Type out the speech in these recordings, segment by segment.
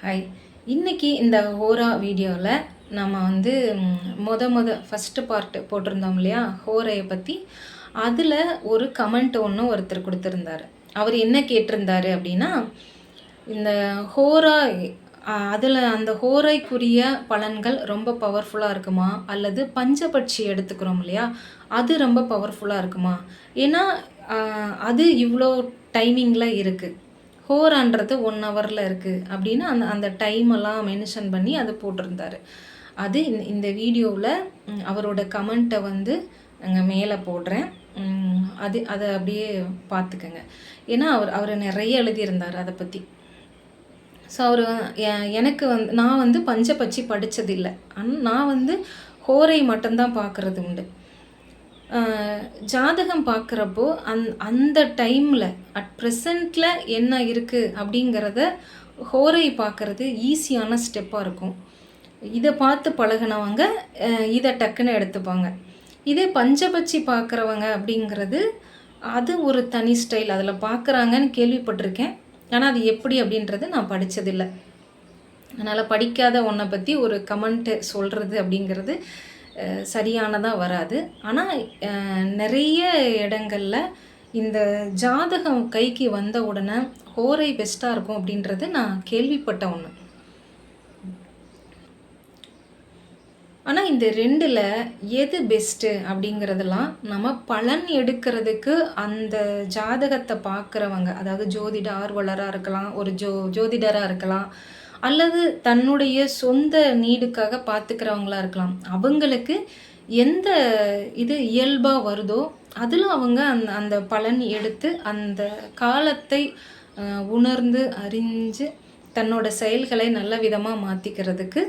Hi. இன்னைக்கு இந்த ஹோரா வீடியோவில் நம்ம வந்து ஃபஸ்ட்டு பார்ட்டு போட்டிருந்தோம் இல்லையா, ஹோரையை பற்றி. அதில் ஒரு கமெண்ட் ஒன்று ஒருத்தர் கொடுத்துருந்தாரு. அவர் என்ன கேட்டிருந்தாரு அப்படின்னா, இந்த ஹோரா அதில் அந்த ஹோரைக்குரிய பலன்கள் ரொம்ப பவர்ஃபுல்லாக இருக்குமா, அல்லது பஞ்சபட்சி எடுத்துக்கிறோம் இல்லையா, அது ரொம்ப பவர்ஃபுல்லாக இருக்குமா? ஏன்னா அது இவ்வளோ டைமிங்கில் இருக்குது. ஹோரான்றது 1 ஹவரில் இருக்குது அப்படின்னு அந்த டைமெல்லாம் மென்ஷன் பண்ணி அது போட்டிருந்தாரு. அது இந்த வீடியோவில் அவரோட கமெண்ட்டை வந்து நாங்கள் மேலே போடுறேன். அதை அப்படியே பார்த்துக்கங்க. ஏன்னா அவர் நிறைய எழுதியிருந்தார் அதை பற்றி. ஸோ எனக்கு நான் வந்து பஞ்சபட்சி படித்ததில்லை. நான் வந்து ஹோரை மட்டும்தான் பார்க்குறது உண்டு. ஜாதகம் பார்க்குறப்போ அந்த டைமில் அட் ப்ரெசண்ட்டில் என்ன இருக்குது அப்படிங்கிறத ஹோரை பார்க்குறது ஈஸியான ஸ்டெப்பாக இருக்கும். இதை பார்த்து பழகினவங்க இதை டக்குன்னு எடுத்துப்பாங்க. இதே பஞ்சபட்சி பார்க்குறவங்க அப்படிங்கிறது அது ஒரு தனி ஸ்டைல். அதில் பார்க்குறாங்கன்னு கேள்விப்பட்டிருக்கேன். ஆனால் அது எப்படி அப்படின்றது நான் படித்ததில்லை. அதனால் படிக்காத ஒன்றை பற்றி ஒரு கமெண்ட்டு சொல்கிறது அப்படிங்கிறது சரியானதாக வராது. ஆனால் நிறைய இடங்களில் இந்த ஜாதகம் கைக்கு வந்த உடனே ஹோரை பெஸ்ட்டாக இருக்கும் அப்படின்றது நான் கேள்விப்பட்ட ஒன்று. ஆனால் இந்த 2ல் எது பெஸ்ட்டு அப்படிங்கிறதெல்லாம் நம்ம பலன் எடுக்கிறதுக்கு அந்த ஜாதகத்தை பார்க்குறவங்க, அதாவது ஜோதிட ஆர்வலராக இருக்கலாம், ஒரு ஜோதிடராக இருக்கலாம், அல்லது தன்னுடைய சொந்த நீடுக்காக பார்த்துக்கிறவங்களா இருக்கலாம். அவங்களுக்கு எந்த இது இயல்பாக வருதோ அதில் அவங்க அந்த பலன் எடுத்து அந்த காலத்தை உணர்ந்து அறிஞ்சு தன்னோட செயல்களை நல்ல விதமாக மாற்றிக்கிறதுக்கு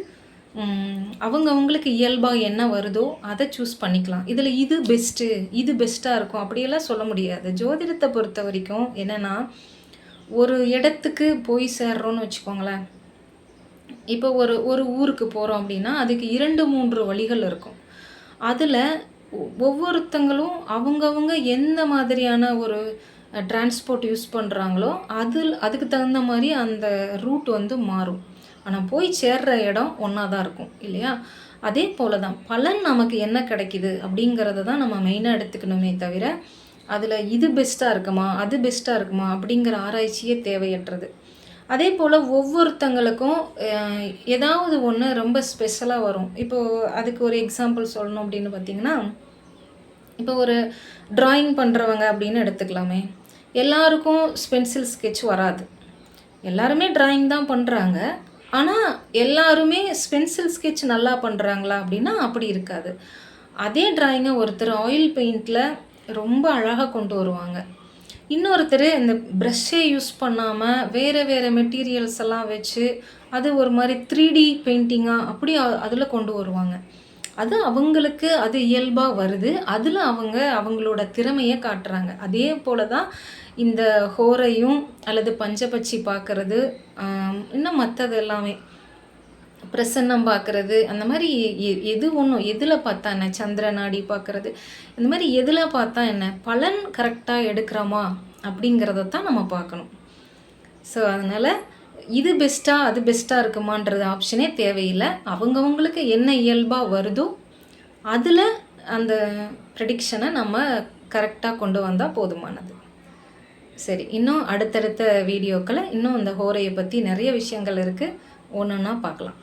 அவங்களுக்கு இயல்பாக என்ன வருதோ அதை சூஸ் பண்ணிக்கலாம். இதில் இது பெஸ்ட்டு, இது பெஸ்ட்டாக இருக்கும் அப்படியெல்லாம் சொல்ல முடியாது. ஜோதிடத்தை பொறுத்த வரைக்கும் என்னென்னா, ஒரு இடத்துக்கு போய் சேர்றோன்னு வச்சுக்கோங்களேன். இப்போ ஒரு ஊருக்கு போகிறோம் அப்படின்னா அதுக்கு 2-3 வழிகள் இருக்கும். அதில் ஒவ்வொருத்தங்களும் அவங்கவுங்க எந்த மாதிரியான ஒரு டிரான்ஸ்போர்ட் யூஸ் பண்ணுறாங்களோ அதுக்கு தகுந்த மாதிரி அந்த ரூட் வந்து மாறும். ஆனால் போய் சேர்ற இடம் ஒன்றா தான் இருக்கும் இல்லையா? அதே போல் தான் பலன் நமக்கு என்ன கிடைக்கிது அப்படிங்கிறத தான் நம்ம மெயினாக எடுத்துக்கணுமே தவிர, அதில் இது பெஸ்ட்டாக இருக்குமா, அது பெஸ்ட்டாக இருக்குமா அப்படிங்கிற ஆராய்ச்சியே தேவையற்றது. அதே போல் ஒவ்வொருத்தங்களுக்கும் ஏதாவது ஒன்று ரொம்ப ஸ்பெஷலாக வரும். இப்போது அதுக்கு ஒரு எக்ஸாம்பிள் சொல்லணும் அப்படின்னு பார்த்திங்கன்னா, இப்போ ஒரு ட்ராயிங் பண்ணுறவங்க அப்படின்னு எடுத்துக்கலாமே. எல்லாருக்கும் பென்சில் ஸ்கெட்ச் வராது. எல்லாருமே ட்ராயிங் தான் பண்ணுறாங்க. ஆனால் எல்லாருமே பென்சில் ஸ்கெட்ச் நல்லா பண்ணுறாங்களா அப்படின்னா அப்படி இருக்காது. அதே ட்ராயிங்கை ஒருத்தர் ஆயில் பெயிண்டில் ரொம்ப அழகாக கொண்டு வருவாங்க. இன்னொருத்தர் இந்த ப்ரஷ்ஷே யூஸ் பண்ணாமல் வேறு மெட்டீரியல்ஸ் எல்லாம் வச்சு அது ஒரு மாதிரி 3D பெயிண்டிங்காக அப்படி அதில் கொண்டு வருவாங்க. அது அவங்களுக்கு அது இயல்பாக வருது. அதில் அவங்களோட திறமையை காட்டுறாங்க. அதே போல் தான் இந்த ஹோரையும் அல்லது பஞ்சபட்சி பார்க்குறது, இன்னும் மற்றது எல்லாமே பிரசன்னம் பார்க்குறது, அந்த மாதிரி எதில் பார்த்தா என்ன, சந்திர நாடி பார்க்குறது, இந்த மாதிரி எதில் பார்த்தா என்ன, பலன் கரெக்டாக எடுக்கிறோமா அப்படிங்கிறத தான் நம்ம பார்க்கணும். ஸோ அதனால் இது பெஸ்ட்டாக அது பெஸ்ட்டாக இருக்குமான்றது ஆப்ஷனே தேவையில்லை. அவங்கவுங்களுக்கு என்ன இயல்பாக வருதோ அதில் அந்த ப்ரெடிக்ஷனை நம்ம கரெக்டாக கொண்டு வந்தால் போதுமானது. சரி, இன்னும் அடுத்தடுத்த வீடியோக்களை இன்னும் இந்த ஹோரையை பற்றி நிறைய விஷயங்கள் இருக்குது. ஒன்று ஒன்றா பார்க்கலாம்.